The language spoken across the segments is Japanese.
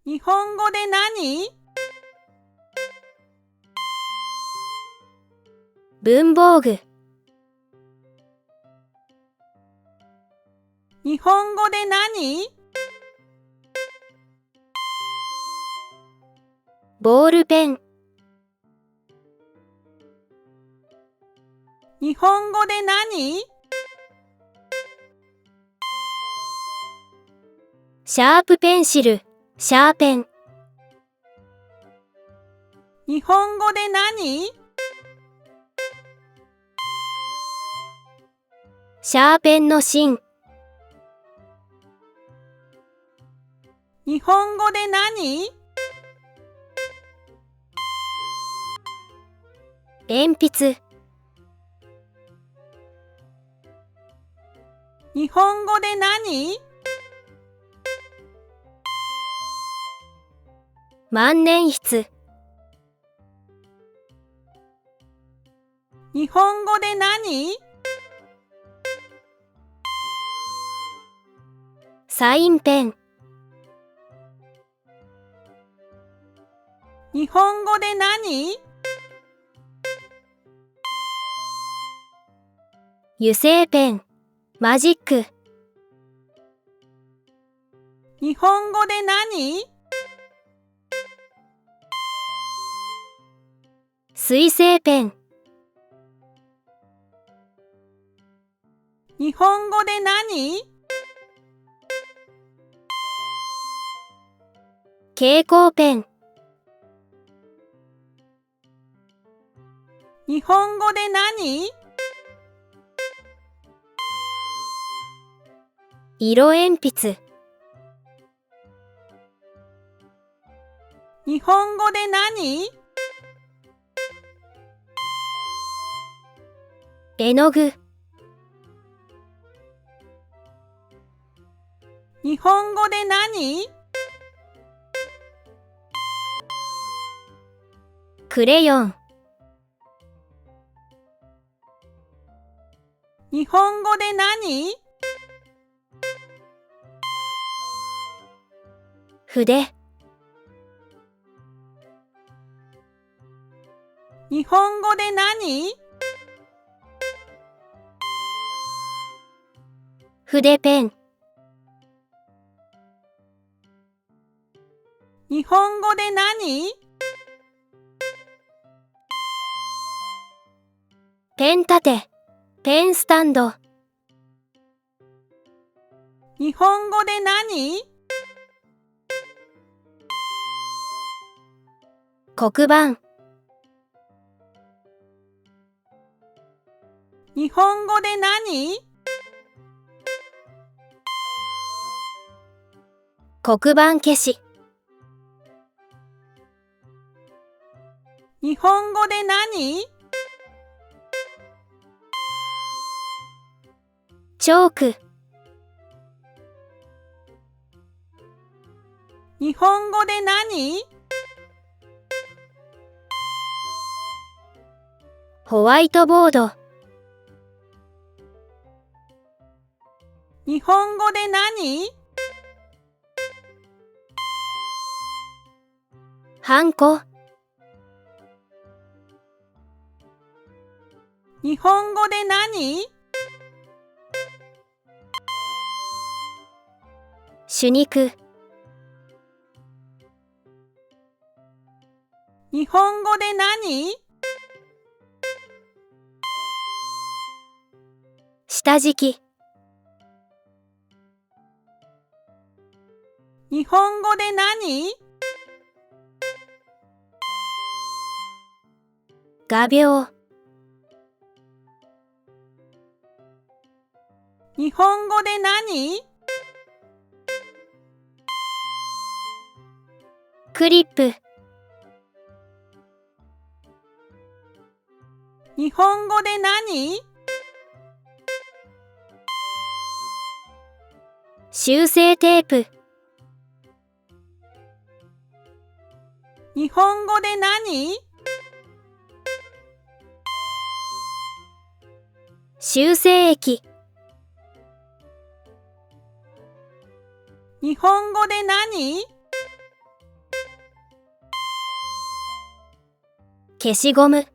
日本語で何？文房具。日本語で何？ボールペン。日本語で何？シャープペンシル、シャーペン。日本語で何？シャーペンの芯。日本語で何？鉛筆。日本語で何？万年筆。日本語で何？サインペン。日本語で何？油性ペン、マジック。日本語で何？水性ペン。日本語で何？蛍光ペン。日本語で何？色鉛筆。日本語で何？絵の具。日本語で何？クレヨン。日本語で何？筆。日本語で何？筆ペン。日本語で何？ペン立て、ペンスタンド。日本語で何？黒板。日本語で何？黒板消し。日本語で何？チョーク。日本語で何？ホワイトボード。日本語で何？ハンコ。日本語で何？手肉。日本語で何？下敷き。日本語で何？画鋲。日本語で何？クリップ。日本語で何？修正テープ。日本語で何？修正液。日本語で何？消しゴム。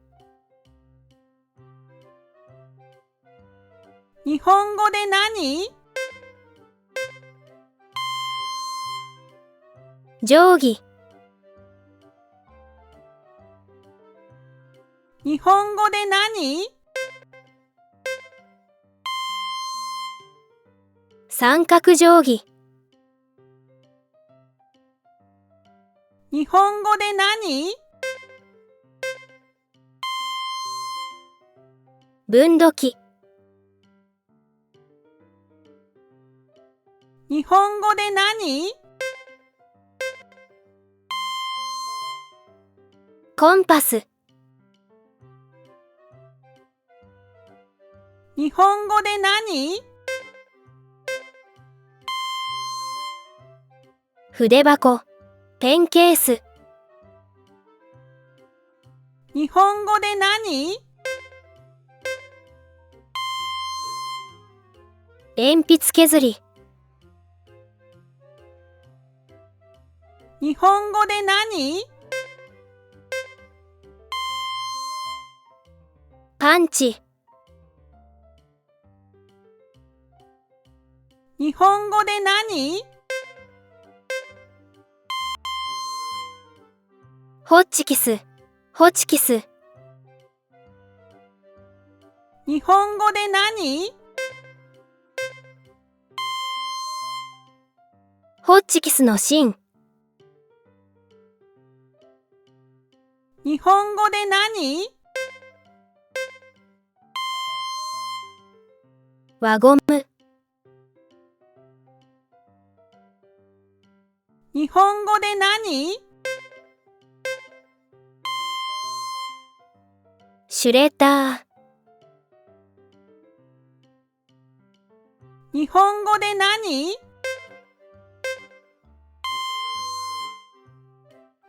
日本語で何？定規。日本語で何？三角定規。日本語で何？分度器。日本語で何？コンパス。日本語で何？筆箱。ペンケース。日本語で何？鉛筆削り。日本語で何？パンチ。日本語で何？ホッチキス。ホチキス。日本語で何？ホッチキスの芯。日本語で何？輪ゴム。日本語で何？シュレッダー。日本語で何？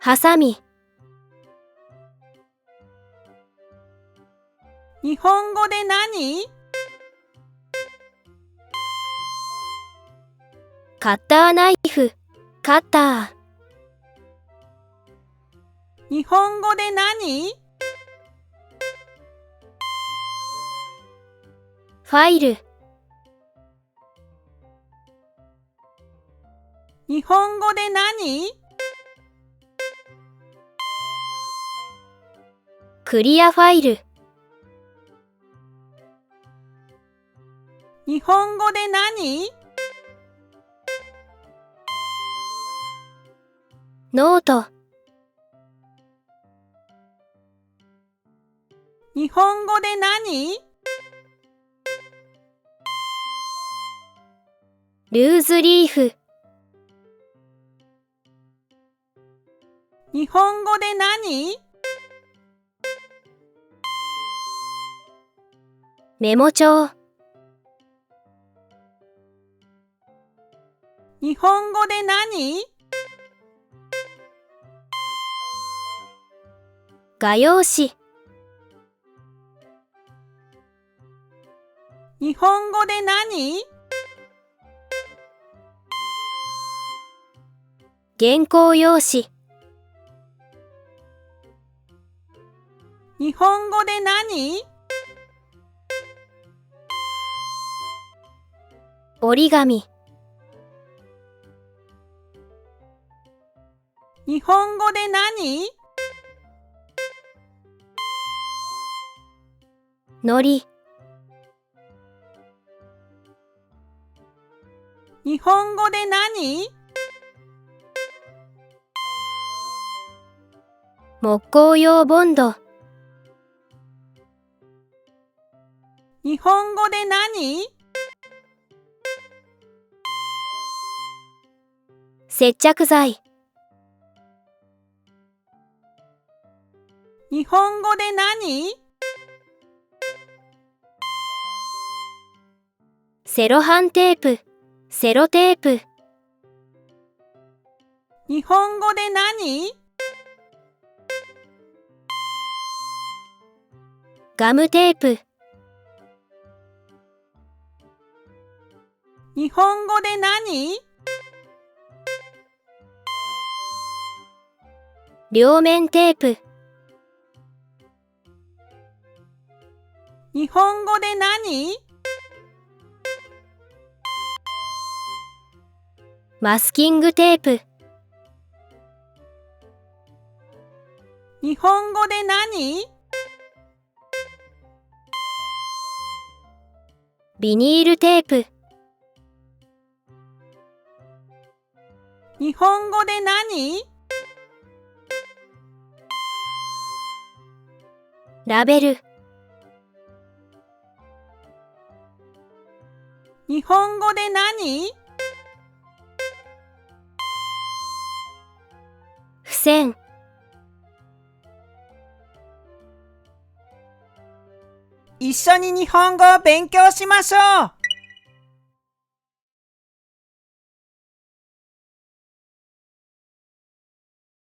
ハサミ。日本語で何？カッターナイフ。カッター。日本語で何？ファイル。日本語で何？クリアファイル。日本語で何？ノート。日本語で何？ルーズリーフ。日本語で何？メモ帳。日本語で何？画用紙。日本語で何？原稿用紙。日本語で何？折り紙。日本語で何？のり。日本語で何？木工用ボンド。日本語で何？接着剤。日本語で何？セロハンテープ。セロテープ。日本語で何？ガムテープ。日本語で何？両面テープ。日本語で何？マスキングテープ。日本語で何？ビニールテープ。日本語で何？ラベル。日本語で何？付箋。一緒に日本語を勉強しましょう。